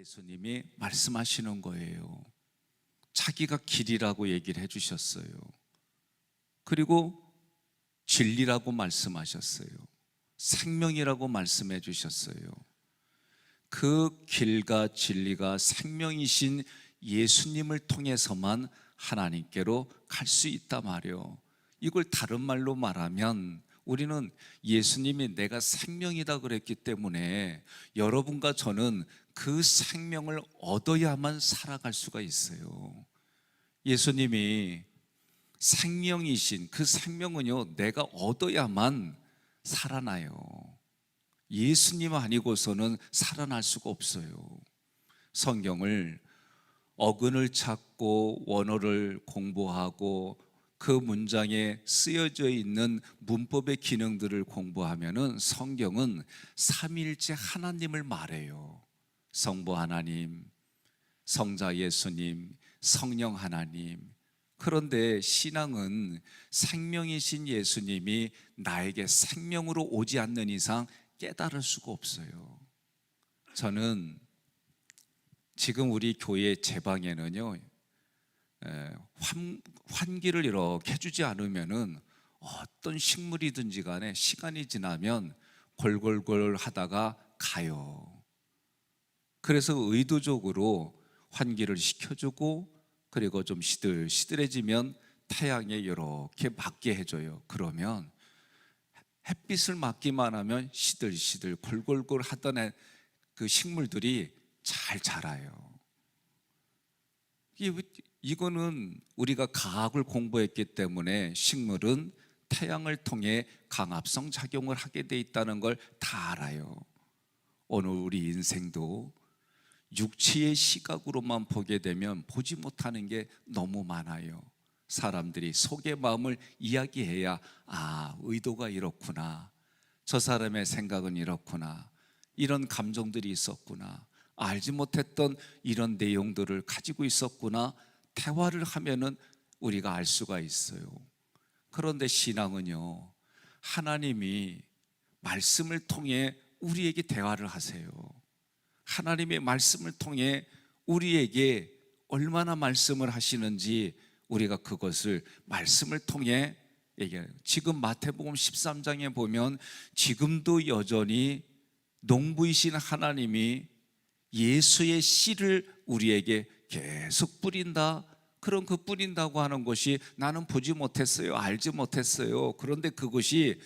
예수님이 말씀하시는 거예요. 자기가 길이라고 얘기를 해주셨어요. 그리고 진리라고 말씀하셨어요. 생명이라고 말씀해 주셨어요. 그 길과 진리가 생명이신 예수님을 통해서만 하나님께로 갈 수 있다 말이요. 이걸 다른 말로 말하면 우리는 예수님이 내가 생명이다 그랬기 때문에 여러분과 저는 그 생명을 얻어야만 살아갈 수가 있어요. 예수님이 생명이신 그 생명은요, 내가 얻어야만 살아나요. 예수님 아니고서는 살아날 수가 없어요. 성경을 어근을 찾고 원어를 공부하고 그 문장에 쓰여져 있는 문법의 기능들을 공부하면은 성경은 삼위일체 하나님을 말해요. 성부 하나님, 성자 예수님, 성령 하나님. 그런데 신앙은 생명이신 예수님이 나에게 생명으로 오지 않는 이상 깨달을 수가 없어요. 저는 지금 우리 교회 제방에는요, 환기를 이렇게 해주지 않으면은 어떤 식물이든지 간에 시간이 지나면 골골골 하다가 가요. 그래서 의도적으로 환기를 시켜주고 그리고 좀 시들시들해지면 태양에 이렇게 맞게 해줘요. 그러면 햇빛을 맞기만 하면 시들시들 골골골 하던 그 식물들이 잘 자라요. 이거는 우리가 과학을 공부했기 때문에 식물은 태양을 통해 강합성 작용을 하게 돼 있다는 걸 다 알아요. 오늘 우리 인생도 육체의 시각으로만 보게 되면 보지 못하는 게 너무 많아요. 사람들이 속의 마음을 이야기해야 의도가 이렇구나, 저 사람의 생각은 이렇구나, 이런 감정들이 있었구나, 알지 못했던 이런 내용들을 가지고 있었구나, 대화를 하면은 우리가 알 수가 있어요. 그런데 신앙은요, 하나님이 말씀을 통해 우리에게 대화를 하세요. 하나님의 말씀을 통해 우리에게 얼마나 말씀을 하시는지 우리가 그것을 말씀을 통해 얘기해요. 지금 마태복음 13장에 보면 지금도 여전히 농부이신 하나님이 예수의 씨를 우리에게 계속 뿌린다. 그런 그 뿌린다고 하는 것이 나는 보지 못했어요, 알지 못했어요. 그런데 그것이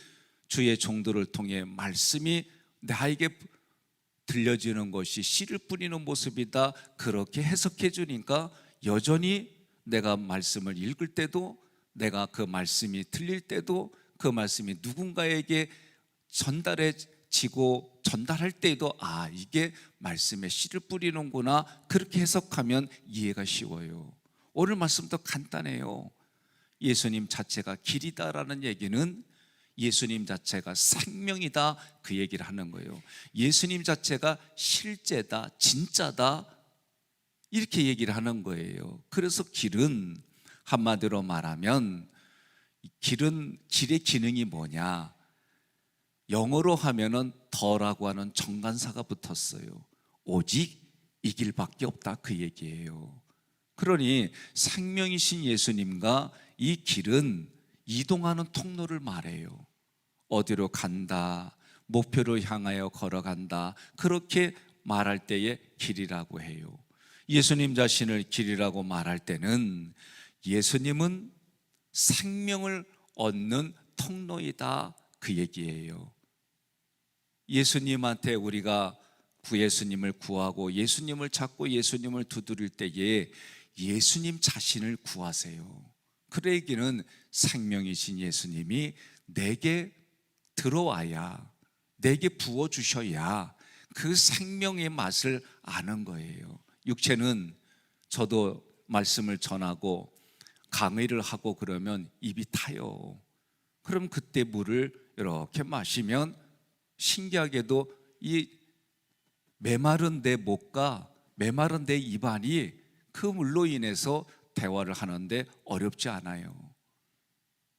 주의 종들을 통해 말씀이 나에게 들려지는 것이 씨를 뿌리는 모습이다. 그렇게 해석해 주니까 여전히 내가 말씀을 읽을 때도, 내가 그 말씀이 들릴 때도, 그 말씀이 누군가에게 전달해지고 전달할 때에도 이게 말씀에 씨를 뿌리는구나, 그렇게 해석하면 이해가 쉬워요. 오늘 말씀도 간단해요. 예수님 자체가 길이다라는 얘기는 예수님 자체가 생명이다, 그 얘기를 하는 거예요. 예수님 자체가 실제다, 진짜다, 이렇게 얘기를 하는 거예요. 그래서 길은 한마디로 말하면 길의 기능이 뭐냐, 영어로 하면은 더라고 하는 정관사가 붙었어요. 오직 이 길밖에 없다, 그 얘기예요. 그러니 생명이신 예수님과 이 길은 이동하는 통로를 말해요. 어디로 간다, 목표를 향하여 걸어간다, 그렇게 말할 때에 길이라고 해요. 예수님 자신을 길이라고 말할 때는 예수님은 생명을 얻는 통로이다, 그 얘기예요. 예수님한테 우리가 예수님을 구하고 예수님을 찾고 예수님을 두드릴 때에 예수님 자신을 구하세요. 그 얘기는 생명이신 예수님이 내게 들어와야, 내게 부어주셔야 그 생명의 맛을 아는 거예요. 육체는 저도 말씀을 전하고 강의를 하고 그러면 입이 타요. 그럼 그때 물을 이렇게 마시면 신기하게도 이 메마른 내 목과 메마른 내 입안이 그 물로 인해서 대화를 하는데 어렵지 않아요.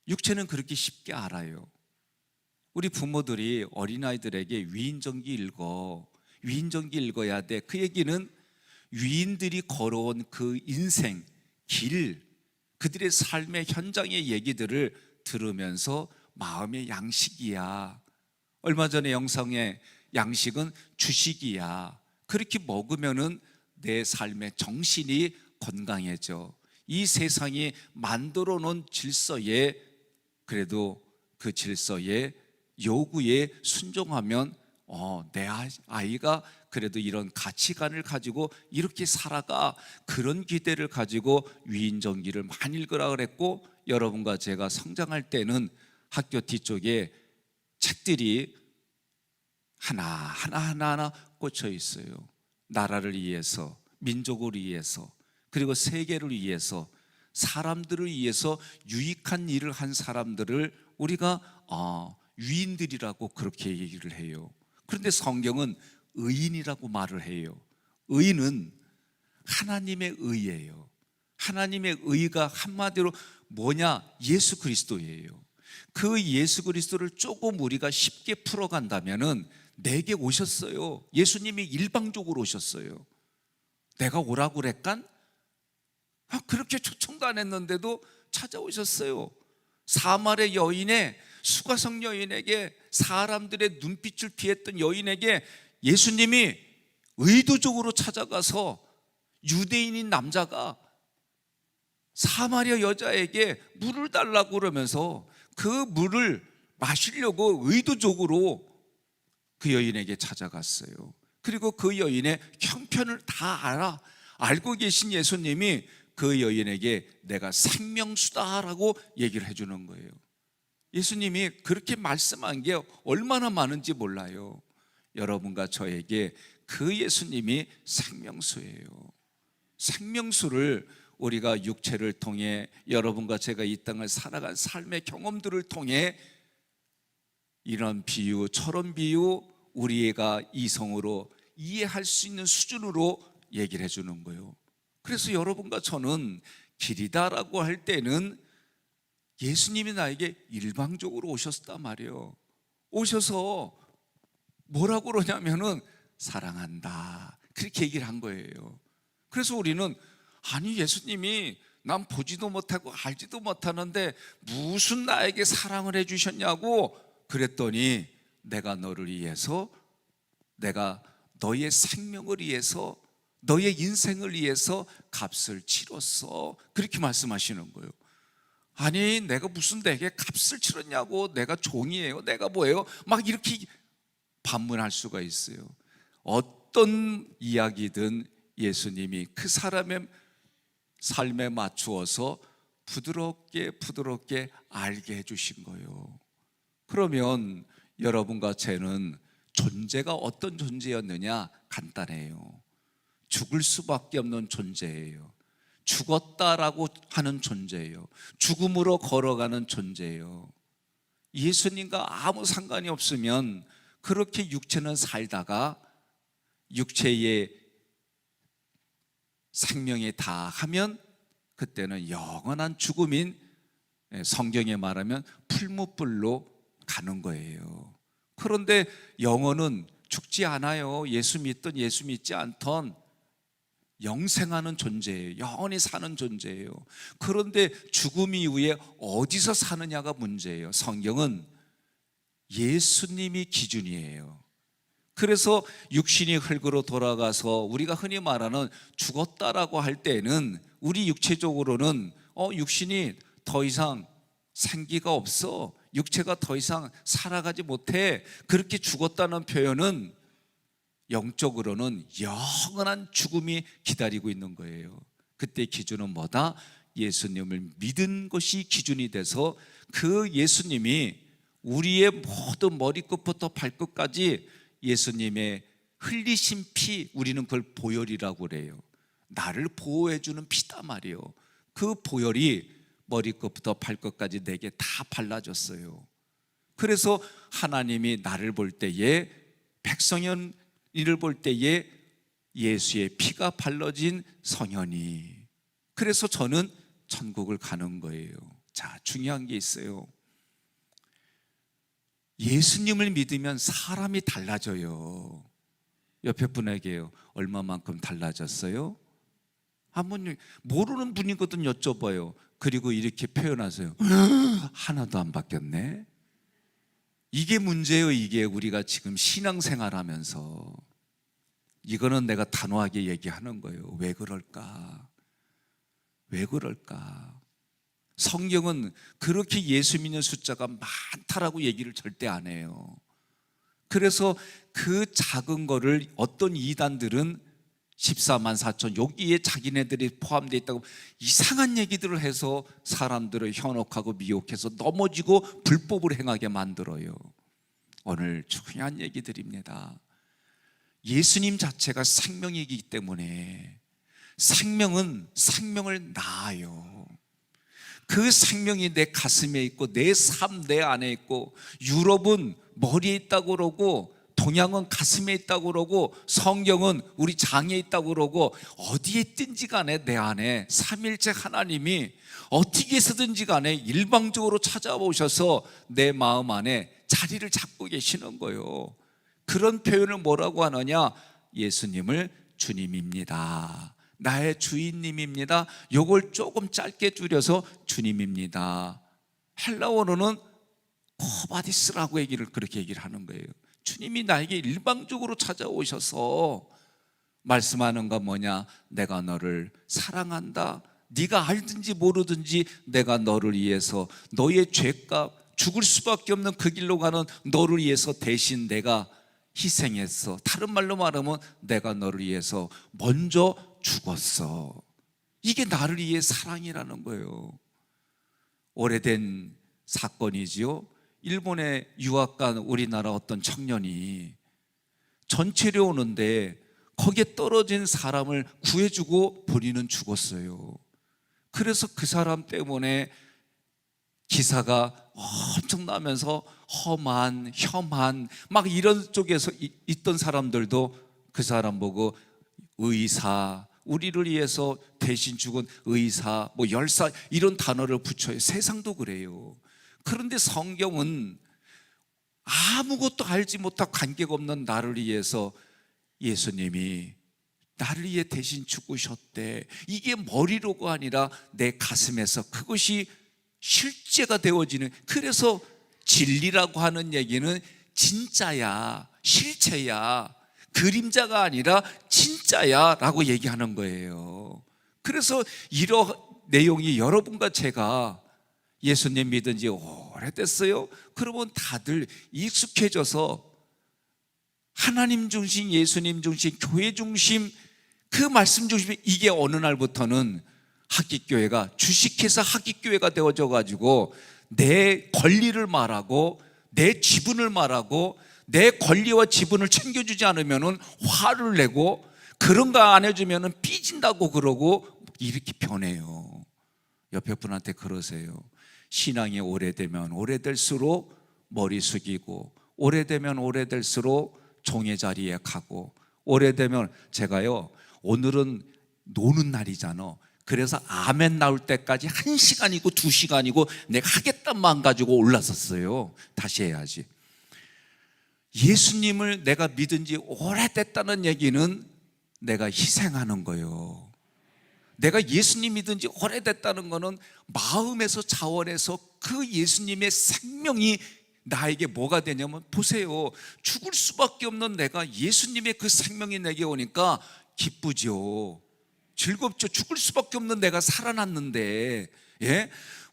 육체는 그렇게 쉽게 알아요. 우리 부모들이 어린아이들에게 위인전기 읽어야 돼, 그 얘기는 위인들이 걸어온 그 인생, 길, 그들의 삶의 현장의 얘기들을 들으면서 마음의 양식이야. 얼마 전에 영상에 양식은 주식이야. 그렇게 먹으면은 내 삶의 정신이 건강해져. 이 세상이 만들어 놓은 질서에, 그래도 그 질서에 요구에 순종하면 내 아이가 그래도 이런 가치관을 가지고 이렇게 살아가, 그런 기대를 가지고 위인전기를 많이 읽으라 그랬고, 여러분과 제가 성장할 때는 학교 뒤쪽에 책들이 하나 꽂혀 있어요. 나라를 위해서, 민족을 위해서, 그리고 세계를 위해서, 사람들을 위해서 유익한 일을 한 사람들을 우리가 위인들이라고 그렇게 얘기를 해요. 그런데 성경은 의인이라고 말을 해요. 의인은 하나님의 의예요. 하나님의 의가 한마디로 뭐냐? 예수 그리스도예요. 그 예수 그리스도를 조금 우리가 쉽게 풀어간다면은 내게 오셨어요. 예수님이 일방적으로 오셨어요. 내가 오라고 그랬간? 그렇게 초청도 안 했는데도 찾아오셨어요. 사마리아 여인의, 수가성 여인에게, 사람들의 눈빛을 피했던 여인에게 예수님이 의도적으로 찾아가서 유대인인 남자가 사마리아 여자에게 물을 달라고 그러면서 그 물을 마시려고 의도적으로 그 여인에게 찾아갔어요. 그리고 그 여인의 형편을 다 알고 계신 예수님이 그 여인에게 내가 생명수다라고 얘기를 해주는 거예요. 예수님이 그렇게 말씀한 게 얼마나 많은지 몰라요. 여러분과 저에게 그 예수님이 생명수예요. 생명수를 우리가 육체를 통해, 여러분과 제가 이 땅을 살아간 삶의 경험들을 통해 이런 비유, 저런 비유, 우리가 이성으로 이해할 수 있는 수준으로 얘기를 해주는 거예요. 그래서 여러분과 저는 길이다라고 할 때는 예수님이 나에게 일방적으로 오셨단 말이에요. 오셔서 뭐라고 그러냐면은 사랑한다, 그렇게 얘기를 한 거예요. 그래서 우리는 아니, 예수님이 난 보지도 못하고 알지도 못하는데 무슨 나에게 사랑을 해주셨냐고 그랬더니, 내가 너를 위해서, 내가 너의 생명을 위해서, 너의 인생을 위해서 값을 치렀어, 그렇게 말씀하시는 거예요. 아니, 내가 무슨 내게 값을 치렀냐고, 내가 종이에요, 내가 뭐예요, 막 이렇게 반문할 수가 있어요. 어떤 이야기든 예수님이 그 사람의 삶에 맞추어서 부드럽게 알게 해주신 거예요. 그러면 여러분과 저는 존재가 어떤 존재였느냐? 간단해요. 죽을 수밖에 없는 존재예요. 죽었다라고 하는 존재예요. 죽음으로 걸어가는 존재예요. 예수님과 아무 상관이 없으면 그렇게 육체는 살다가 육체의 생명에 다하면 그때는 영원한 죽음인, 성경에 말하면 풀무불로 가는 거예요. 그런데 영혼은 죽지 않아요. 예수 믿든 예수 믿지 않던 영생하는 존재예요. 영원히 사는 존재예요. 그런데 죽음 이후에 어디서 사느냐가 문제예요. 성경은 예수님이 기준이에요. 그래서 육신이 흙으로 돌아가서 우리가 흔히 말하는 죽었다라고 할 때는 우리 육체적으로는 육신이 더 이상 생기가 없어, 육체가 더 이상 살아가지 못해, 그렇게 죽었다는 표현은 영적으로는 영원한 죽음이 기다리고 있는 거예요. 그때 기준은 뭐다? 예수님을 믿은 것이 기준이 돼서 그 예수님이 우리의 모든 머리끝부터 발끝까지 예수님의 흘리신 피, 우리는 그걸 보혈이라고 그래요. 나를 보호해주는 피다 말이에요. 그 보혈이 머리끝부터 발끝까지 내게 다 발라졌어요. 그래서 하나님이 나를 볼 때에, 백성현이를 볼 때에 예수의 피가 발라진 성현이, 그래서 저는 천국을 가는 거예요. 자, 중요한 게 있어요. 예수님을 믿으면 사람이 달라져요. 옆에 분에게요. 얼마만큼 달라졌어요? 한번 모르는 분이거든 여쭤봐요. 그리고 이렇게 표현하세요. 하나도 안 바뀌었네. 이게 문제예요. 이게 우리가 지금 신앙생활하면서 이거는 내가 단호하게 얘기하는 거예요. 왜 그럴까? 왜 그럴까? 성경은 그렇게 예수 믿는 숫자가 많다라고 얘기를 절대 안 해요. 그래서 그 작은 거를 어떤 이단들은 14만 4천 여기에 자기네들이 포함되어 있다고 이상한 얘기들을 해서 사람들을 현혹하고 미혹해서 넘어지고 불법을 행하게 만들어요. 오늘 중요한 얘기들입니다. 예수님 자체가 생명이기 때문에 생명은 생명을 낳아요. 그 생명이 내 가슴에 있고 내 삶 내 안에 있고, 유럽은 머리에 있다고 그러고 동양은 가슴에 있다고 그러고 성경은 우리 장에 있다고 그러고, 어디에 있든지 간에 내 안에 삼일체 하나님이 어떻게 해서든지 간에 일방적으로 찾아오셔서 내 마음 안에 자리를 잡고 계시는 거예요. 그런 표현을 뭐라고 하느냐? 예수님을 주님입니다, 나의 주인님입니다. 요걸 조금 짧게 줄여서 주님입니다. 헬라어로는 코바디스라고 그렇게 얘기를 하는 거예요. 주님이 나에게 일방적으로 찾아오셔서 말씀하는 건 뭐냐? 내가 너를 사랑한다. 네가 알든지 모르든지 내가 너를 위해서 너의 죄값, 죽을 수밖에 없는 그 길로 가는 너를 위해서 대신 내가 희생했어. 다른 말로 말하면 내가 너를 위해서 먼저 죽었어. 이게 나를 위해 사랑이라는 거예요. 오래된 사건이지요. 일본에 유학 간 우리나라 어떤 청년이 전체로 오는데 거기에 떨어진 사람을 구해주고 본인은 죽었어요. 그래서 그 사람 때문에 기사가 엄청나면서 혐한 막 이런 쪽에서 있던 사람들도 그 사람 보고 의사, 우리를 위해서 대신 죽은 의사, 뭐 열사 이런 단어를 붙여요. 세상도 그래요. 그런데 성경은 아무것도 알지 못하고 관계가 없는 나를 위해서 예수님이 나를 위해 대신 죽으셨대. 이게 머리로가 아니라 내 가슴에서 그것이 실제가 되어지는, 그래서 진리라고 하는 얘기는 진짜야, 실체야, 그림자가 아니라 진짜야 라고 얘기하는 거예요. 그래서 이런 내용이 여러분과 제가 예수님 믿은 지 오래됐어요? 그러면 다들 익숙해져서 하나님 중심, 예수님 중심, 교회 중심, 그 말씀 중심, 이게 어느 날부터는 학기교회가 주식회사 학기교회가 되어져 가지고 내 권리를 말하고 내 지분을 말하고 내 권리와 지분을 챙겨주지 않으면 화를 내고 그런 거 안 해주면 삐진다고 그러고 이렇게 변해요. 옆에 분한테 그러세요. 신앙이 오래되면 오래될수록 머리 숙이고, 오래되면 오래될수록 종의 자리에 가고, 오래되면, 제가요 오늘은 노는 날이잖아. 그래서 아멘 나올 때까지 1시간이고 2시간이고 내가 하겠다는 마음 가지고 올랐었어요. 다시 해야지. 예수님을 내가 믿은 지 오래됐다는 얘기는 내가 희생하는 거예요. 내가 예수님 믿은 지 오래됐다는 거는 마음에서 자원해서 그 예수님의 생명이 나에게 뭐가 되냐면, 보세요, 죽을 수밖에 없는 내가 예수님의 그 생명이 내게 오니까 기쁘죠. 즐겁죠. 죽을 수밖에 없는 내가 살아났는데, 예?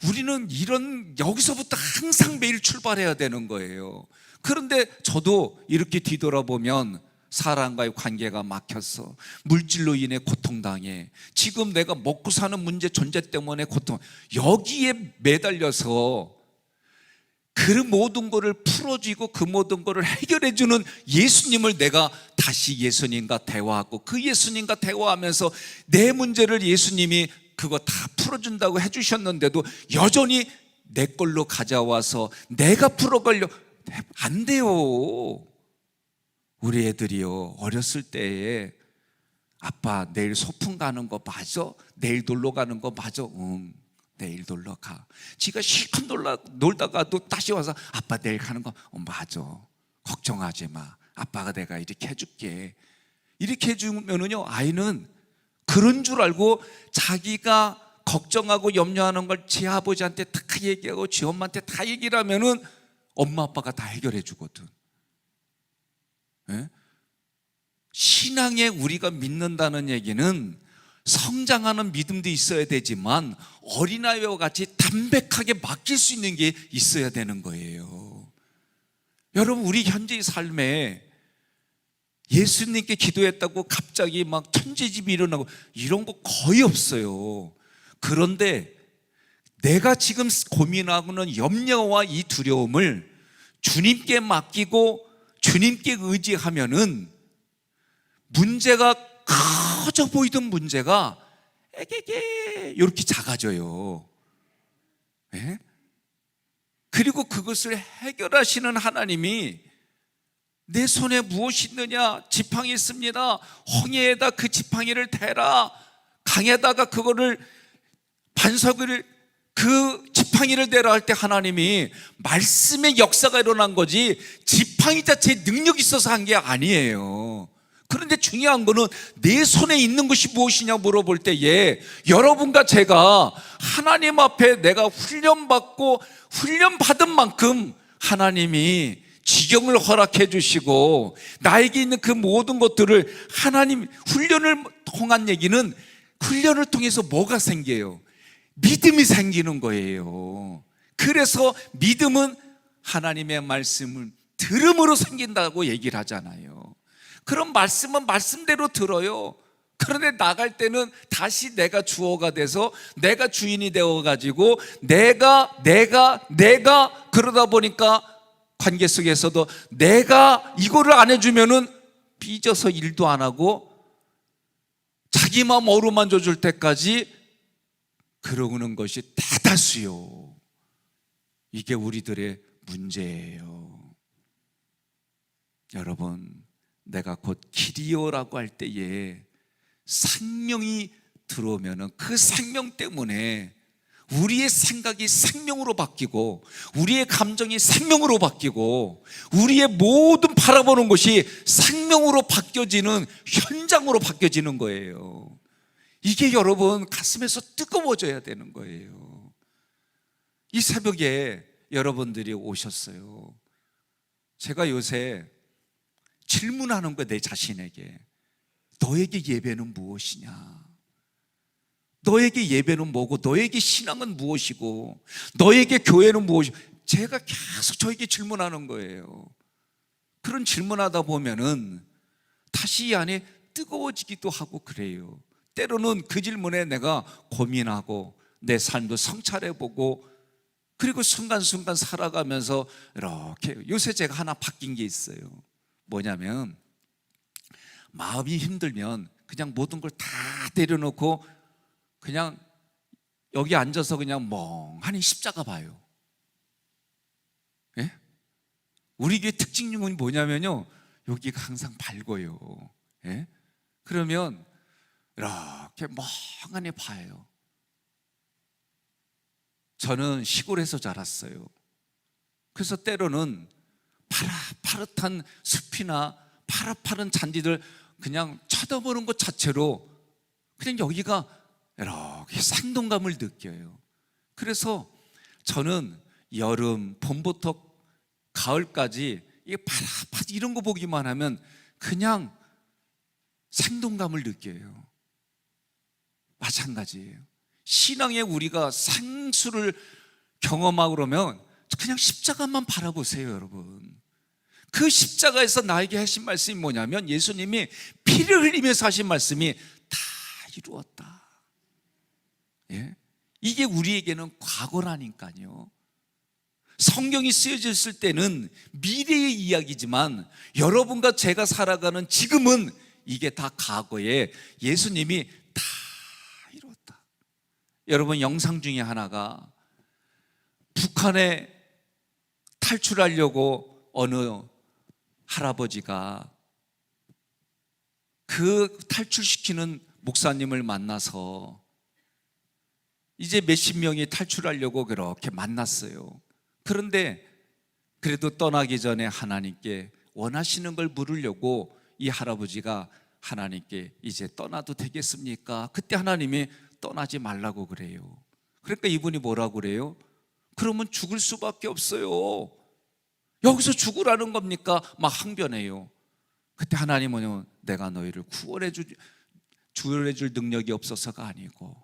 우리는 여기서부터 항상 매일 출발해야 되는 거예요. 그런데 저도 이렇게 뒤돌아보면 사람과의 관계가 막혔어. 물질로 인해 고통당해. 지금 내가 먹고 사는 문제, 존재 때문에 고통, 여기에 매달려서 그 모든 것을 풀어주고 그 모든 것을 해결해주는 예수님을 내가 다시 예수님과 대화하고, 그 예수님과 대화하면서 내 문제를 예수님이 그거 다 풀어준다고 해주셨는데도 여전히 내 걸로 가져와서 내가 풀어가려 안 돼요. 우리 애들이요, 어렸을 때에 아빠 내일 소풍 가는 거 맞아? 내일 놀러 가는 거 맞아? 응, 내일 놀러 가. 지가 실컷 놀다가도 다시 와서 아빠 내일 가는 거 맞아, 걱정하지 마, 아빠가 내가 이렇게 해줄게. 이렇게 해주면은요, 아이는 그런 줄 알고 자기가 걱정하고 염려하는 걸 지 아버지한테 다 얘기하고 지 엄마한테 다 얘기를 하면은 엄마 아빠가 다 해결해 주거든. 예? 신앙에 우리가 믿는다는 얘기는 성장하는 믿음도 있어야 되지만 어린아이와 같이 담백하게 맡길 수 있는 게 있어야 되는 거예요. 여러분, 우리 현재의 삶에 예수님께 기도했다고 갑자기 막 천재집이 일어나고 이런 거 거의 없어요. 그런데 내가 지금 고민하고는 염려와 이 두려움을 주님께 맡기고 주님께 의지하면은 문제가 커져 보이던 문제가 에게게 이렇게 작아져요. 네? 그리고 그것을 해결하시는 하나님이 내 손에 무엇이 있느냐? 지팡이 있습니다. 홍해에다 그 지팡이를 대라. 강에다가 그거를 반석을 그 지팡이를 대라 할 때 하나님이 말씀의 역사가 일어난 거지 지팡이 자체에 능력이 있어서 한 게 아니에요. 그런데 중요한 거는 내 손에 있는 것이 무엇이냐 물어볼 때에 여러분과 제가 하나님 앞에 내가 훈련받은 만큼 하나님이 지경을 허락해 주시고 나에게 있는 그 모든 것들을 하나님 훈련을 통한 얘기는 훈련을 통해서 뭐가 생겨요? 믿음이 생기는 거예요. 그래서 믿음은 하나님의 말씀을 들음으로 생긴다고 얘기를 하잖아요. 그런 말씀은 말씀대로 들어요. 그런데 나갈 때는 다시 내가 주어가 돼서 내가 주인이 되어가지고 내가 그러다 보니까 관계 속에서도 내가 이거를 안 해주면은 삐져서 일도 안 하고 자기 마음 어루만져 줄 때까지 그러는 것이 대다수요. 이게 우리들의 문제예요. 여러분, 내가 곧 길이요라고 할 때에 생명이 들어오면은 그 생명 때문에 우리의 생각이 생명으로 바뀌고 우리의 감정이 생명으로 바뀌고 우리의 모든 바라보는 것이 생명으로 바뀌어지는 현장으로 바뀌어지는 거예요. 이게 여러분 가슴에서 뜨거워져야 되는 거예요. 이 새벽에 여러분들이 오셨어요. 제가 요새 질문하는 거예요. 내 자신에게. 너에게 예배는 무엇이냐? 너에게 예배는 뭐고 너에게 신앙은 무엇이고 너에게 교회는 무엇이고 제가 계속 저에게 질문하는 거예요. 그런 질문하다 보면은 다시 이 안에 뜨거워지기도 하고 그래요. 때로는 그 질문에 내가 고민하고 내 삶도 성찰해보고 그리고 순간순간 살아가면서 이렇게 요새 제가 하나 바뀐 게 있어요. 뭐냐면 마음이 힘들면 그냥 모든 걸 다 내려놓고 그냥 여기 앉아서 그냥 멍하니 십자가 봐요. 예? 우리 교회 특징이 뭐냐면요, 여기가 항상 밝아요. 예? 그러면 이렇게 멍하니 봐요. 저는 시골에서 자랐어요. 그래서 때로는 파릇파릇한 숲이나 파릇파릇한 잔디들 그냥 쳐다보는 것 자체로 그냥 여기가 이렇게 생동감을 느껴요. 그래서 저는 여름, 봄부터 가을까지 이게 파릇파릇 이런 거 보기만 하면 그냥 생동감을 느껴요. 마찬가지예요. 신앙에 우리가 생수를 경험하고 그러면 그냥 십자가만 바라보세요, 여러분. 그 십자가에서 나에게 하신 말씀이 뭐냐면 예수님이 피를 흘리면서 하신 말씀이 다 이루었다. 예? 이게 우리에게는 과거라니까요. 성경이 쓰여졌을 때는 미래의 이야기지만 여러분과 제가 살아가는 지금은 이게 다 과거에 예수님이 다 이루었다. 여러분, 영상 중에 하나가 북한에 탈출하려고 어느 할아버지가 그 탈출시키는 목사님을 만나서 이제 몇십 명이 탈출하려고 그렇게 만났어요. 그런데 그래도 떠나기 전에 하나님께 원하시는 걸 물으려고 이 할아버지가 하나님께 이제 떠나도 되겠습니까? 그때 하나님이 떠나지 말라고 그래요. 그러니까 이분이 뭐라고 그래요? 그러면 죽을 수밖에 없어요. 여기서 죽으라는 겁니까? 막 항변해요. 그때 하나님은 내가 너희를 구원해 줄 능력이 없어서가 아니고,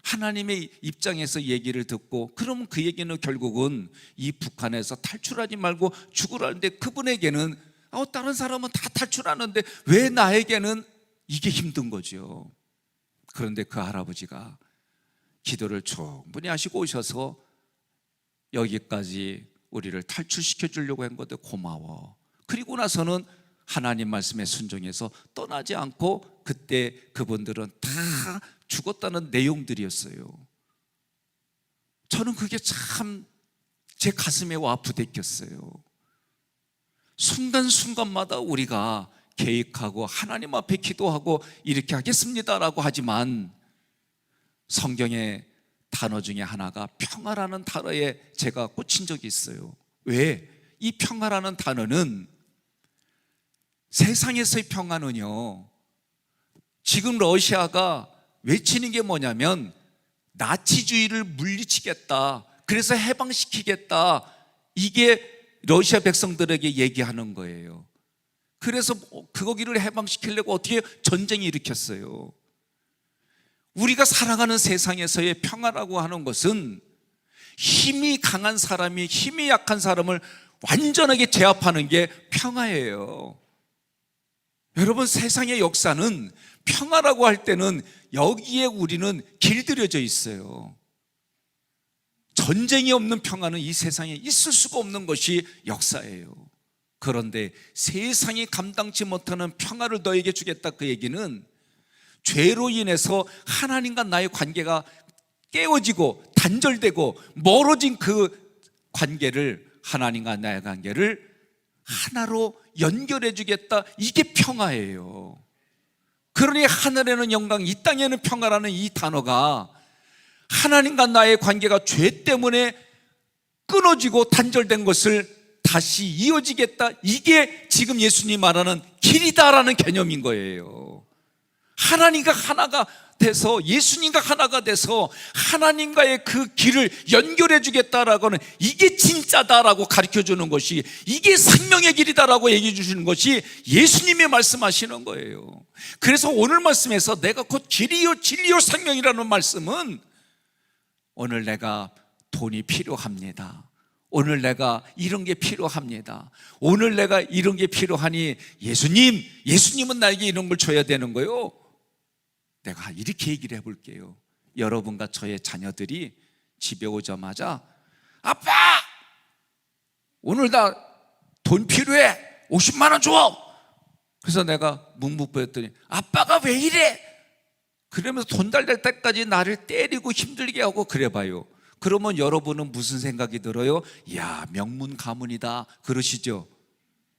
하나님의 입장에서 얘기를 듣고, 그러면 그 얘기는 결국은 이 북한에서 탈출하지 말고 죽으라는데, 그분에게는 다른 사람은 다 탈출하는데 왜 나에게는 이게 힘든 거죠. 그런데 그 할아버지가 기도를 충분히 하시고 오셔서 여기까지 우리를 탈출시켜 주려고 한 건데 고마워. 그리고 나서는 하나님 말씀에 순종해서 떠나지 않고, 그때 그분들은 다 죽었다는 내용들이었어요. 저는 그게 참 제 가슴에 와 부대꼈어요. 순간순간마다 우리가 계획하고 하나님 앞에 기도하고 이렇게 하겠습니다라고 하지만, 성경의 단어 중에 하나가 평화라는 단어에 제가 꽂힌 적이 있어요. 왜? 이 평화라는 단어는, 세상에서의 평화는요, 지금 러시아가 외치는 게 뭐냐면 나치주의를 물리치겠다, 그래서 해방시키겠다, 이게 러시아 백성들에게 얘기하는 거예요. 그래서 거기를 해방시키려고 어떻게 전쟁을 일으켰어요. 우리가 살아가는 세상에서의 평화라고 하는 것은 힘이 강한 사람이 힘이 약한 사람을 완전하게 제압하는 게 평화예요. 여러분, 세상의 역사는 평화라고 할 때는 여기에 우리는 길들여져 있어요. 전쟁이 없는 평화는 이 세상에 있을 수가 없는 것이 역사예요. 그런데 세상이 감당치 못하는 평화를 너에게 주겠다, 그 얘기는 죄로 인해서 하나님과 나의 관계가 깨어지고 단절되고 멀어진 그 관계를, 하나님과 나의 관계를 하나로 연결해 주겠다, 이게 평화예요. 그러니 하늘에는 영광, 이 땅에는 평화라는 이 단어가 하나님과 나의 관계가 죄 때문에 끊어지고 단절된 것을 다시 이어지겠다, 이게 지금 예수님 말하는 길이다라는 개념인 거예요. 하나님과 하나가 돼서, 예수님과 하나가 돼서 하나님과의 그 길을 연결해 주겠다라고 하는, 이게 진짜다라고 가르쳐 주는 것이, 이게 생명의 길이다라고 얘기해 주시는 것이 예수님이 말씀하시는 거예요. 그래서 오늘 말씀에서 내가 곧 길이요 진리요 생명이라는 말씀은, 오늘 내가 돈이 필요합니다, 오늘 내가 이런 게 필요합니다, 오늘 내가 이런 게 필요하니 예수님은 나에게 이런 걸 줘야 되는 거예요. 내가 이렇게 얘기를 해볼게요. 여러분과 저의 자녀들이 집에 오자마자 아빠, 오늘 나 돈 필요해, 50만 원 줘. 그래서 내가 묵묵부였더니 아빠가 왜 이래? 그러면서 돈 달랠 때까지 나를 때리고 힘들게 하고 그래봐요. 그러면 여러분은 무슨 생각이 들어요? 야, 명문 가문이다 그러시죠?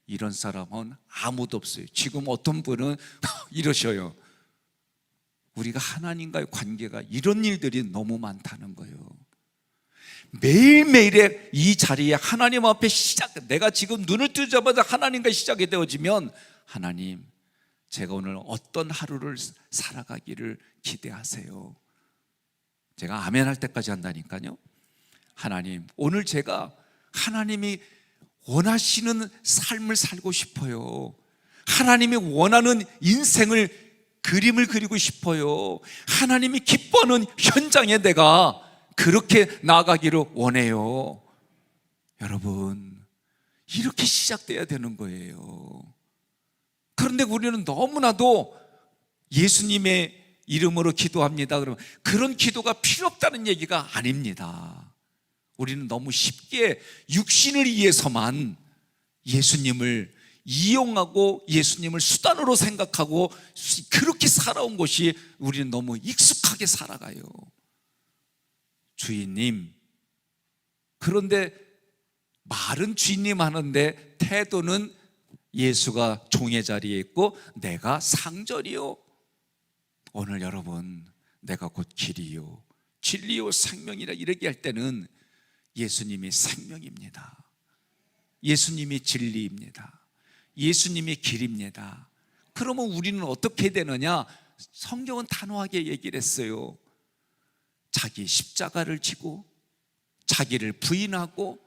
이런 사람은 아무도 없어요. 지금 어떤 분은 이러셔요. 우리가 하나님과의 관계가 이런 일들이 너무 많다는 거예요. 매일매일의 이 자리에 하나님 앞에 내가 지금 눈을 뜨자마자 하나님과 시작이 되어지면, 하나님, 제가 오늘 어떤 하루를 살아가기를 기대하세요. 제가 아멘 할 때까지 한다니까요. 하나님, 오늘 제가 하나님이 원하시는 삶을 살고 싶어요. 하나님이 원하는 인생을, 그림을 그리고 싶어요. 하나님이 기뻐하는 현장에 내가 그렇게 나아가기를 원해요. 여러분, 이렇게 시작돼야 되는 거예요. 그런데 우리는 너무나도 예수님의 이름으로 기도합니다, 그러면 그런 기도가 필요 없다는 얘기가 아닙니다. 우리는 너무 쉽게 육신을 위해서만 예수님을 이용하고 예수님을 수단으로 생각하고 그렇게 살아온 것이, 우리는 너무 익숙하게 살아가요. 주인님, 그런데 말은 주인님 하는데 태도는 예수가 종의 자리에 있고 내가 상전이요. 오늘 여러분, 내가 곧 길이요 진리요 생명이라 이렇게 할 때는 예수님이 생명입니다. 예수님이 진리입니다. 예수님이 길입니다. 그러면 우리는 어떻게 되느냐? 성경은 단호하게 얘기를 했어요. 자기 십자가를 지고 자기를 부인하고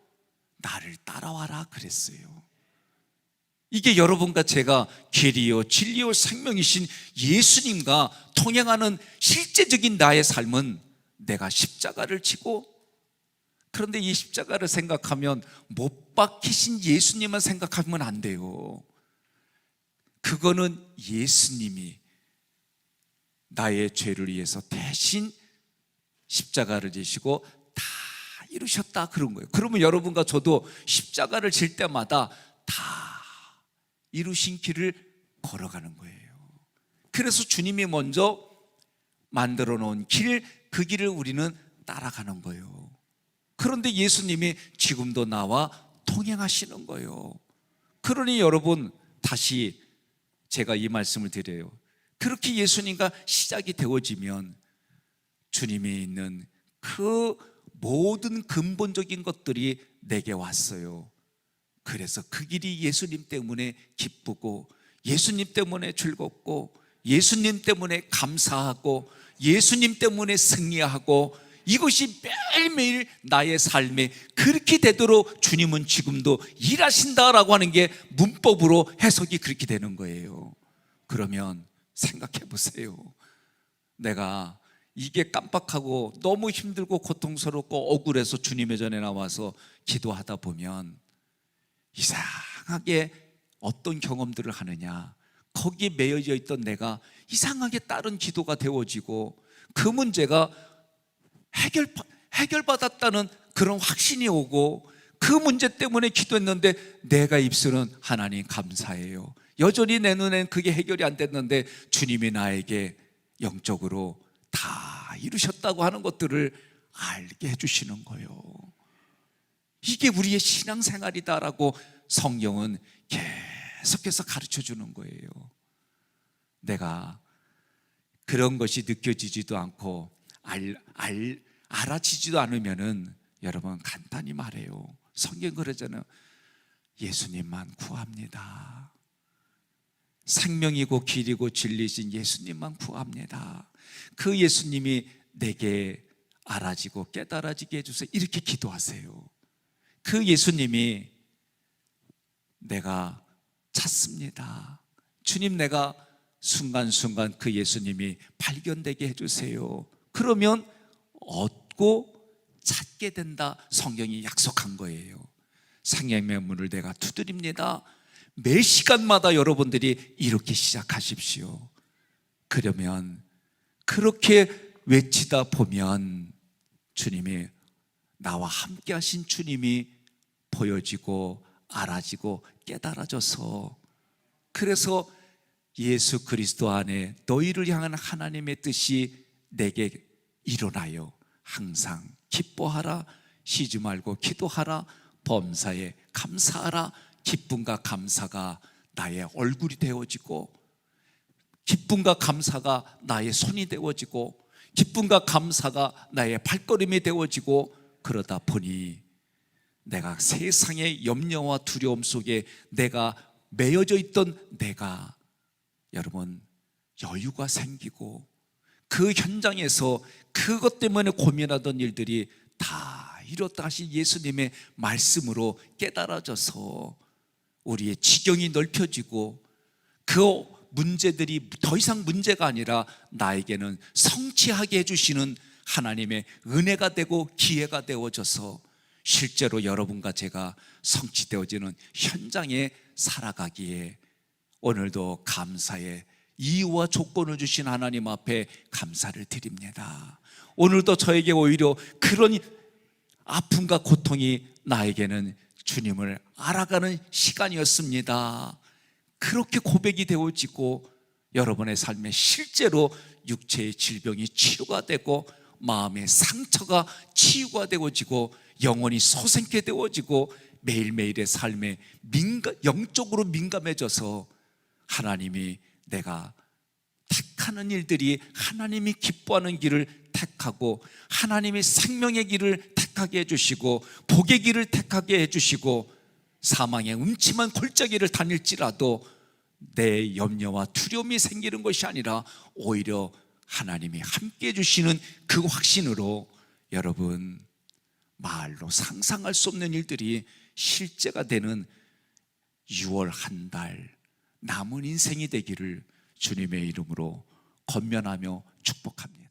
나를 따라와라 그랬어요. 이게 여러분과 제가 길이요 진리요 생명이신 예수님과 통행하는 실제적인 나의 삶은 내가 십자가를 지고, 그런데 이 십자가를 생각하면 못 박히신 예수님만 생각하면 안 돼요. 그거는 예수님이 나의 죄를 위해서 대신 십자가를 지시고 다 이루셨다 그런 거예요. 그러면 여러분과 저도 십자가를 질 때마다 다 이루신 길을 걸어가는 거예요. 그래서 주님이 먼저 만들어 놓은 길, 그 길을 우리는 따라가는 거예요. 그런데 예수님이 지금도 나와 동행하시는 거예요. 그러니 여러분, 다시 제가 이 말씀을 드려요. 그렇게 예수님과 시작이 되어지면 주님이 있는 그 모든 근본적인 것들이 내게 왔어요. 그래서 그 길이 예수님 때문에 기쁘고, 예수님 때문에 즐겁고, 예수님 때문에 감사하고, 예수님 때문에 승리하고, 이것이 매일매일 나의 삶에 그렇게 되도록 주님은 지금도 일하신다라고 하는 게 문법으로 해석이 그렇게 되는 거예요. 그러면 생각해 보세요. 내가 이게 깜빡하고 너무 힘들고 고통스럽고 억울해서 주님의 전에 나와서 기도하다 보면 이상하게 어떤 경험들을 하느냐, 거기에 매여져 있던 내가 이상하게 다른 기도가 되어지고 그 문제가 해결받았다는 그런 확신이 오고, 그 문제 때문에 기도했는데 내가 입술은 하나님 감사해요, 여전히 내 눈엔 그게 해결이 안 됐는데 주님이 나에게 영적으로 다 이루셨다고 하는 것들을 알게 해주시는 거예요. 이게 우리의 신앙생활이다라고 성경은 계속해서 가르쳐 주는 거예요. 내가 그런 것이 느껴지지도 않고 알아지지도 않으면은 여러분 간단히 말해요. 성경 그러잖아요. 예수님만 구합니다. 생명이고 길이고 진리신 예수님만 구합니다. 그 예수님이 내게 알아지고 깨달아지게 해주세요. 이렇게 기도하세요. 그 예수님이 내가 찾습니다. 주님, 내가 순간순간 그 예수님이 발견되게 해주세요. 그러면 얻고 찾게 된다, 성경이 약속한 거예요. 생명의 문을 내가 두드립니다. 매 시간마다 여러분들이 이렇게 시작하십시오. 그러면 그렇게 외치다 보면 주님이, 나와 함께 하신 주님이 보여지고 알아지고 깨달아져서, 그래서 예수 그리스도 안에 너희를 향한 하나님의 뜻이 내게 일어나요. 항상 기뻐하라, 쉬지 말고 기도하라, 범사에 감사하라. 기쁨과 감사가 나의 얼굴이 되어지고, 기쁨과 감사가 나의 손이 되어지고, 기쁨과 감사가 나의 발걸음이 되어지고, 그러다 보니 내가 세상의 염려와 두려움 속에 내가 매여져 있던 내가, 여러분, 여유가 생기고, 그 현장에서 그것 때문에 고민하던 일들이 다 이렇다 하신 예수님의 말씀으로 깨달아져서 우리의 지경이 넓혀지고, 그 문제들이 더 이상 문제가 아니라 나에게는 성취하게 해주시는 하나님의 은혜가 되고 기회가 되어져서 실제로 여러분과 제가 성취되어지는 현장에 살아가기에 오늘도 감사의 이유와 조건을 주신 하나님 앞에 감사를 드립니다. 오늘도 저에게 오히려 그런 아픔과 고통이 나에게는 주님을 알아가는 시간이었습니다. 그렇게 고백이 되어지고, 여러분의 삶에 실제로 육체의 질병이 치유가 되고, 마음의 상처가 치유가 되어지고, 영혼이 소생케 되어지고, 매일매일의 삶에 영적으로 민감해져서 하나님이, 내가 택하는 일들이 하나님이 기뻐하는 길을 택하고, 하나님의 생명의 길을 택하게 해주시고, 복의 길을 택하게 해주시고, 사망의 음침한 골짜기를 다닐지라도 내 염려와 두려움이 생기는 것이 아니라 오히려 하나님이 함께 해주시는 그 확신으로 여러분 말로 상상할 수 없는 일들이 실제가 되는 6월 한 달 남은 인생이 되기를 주님의 이름으로 권면하며 축복합니다.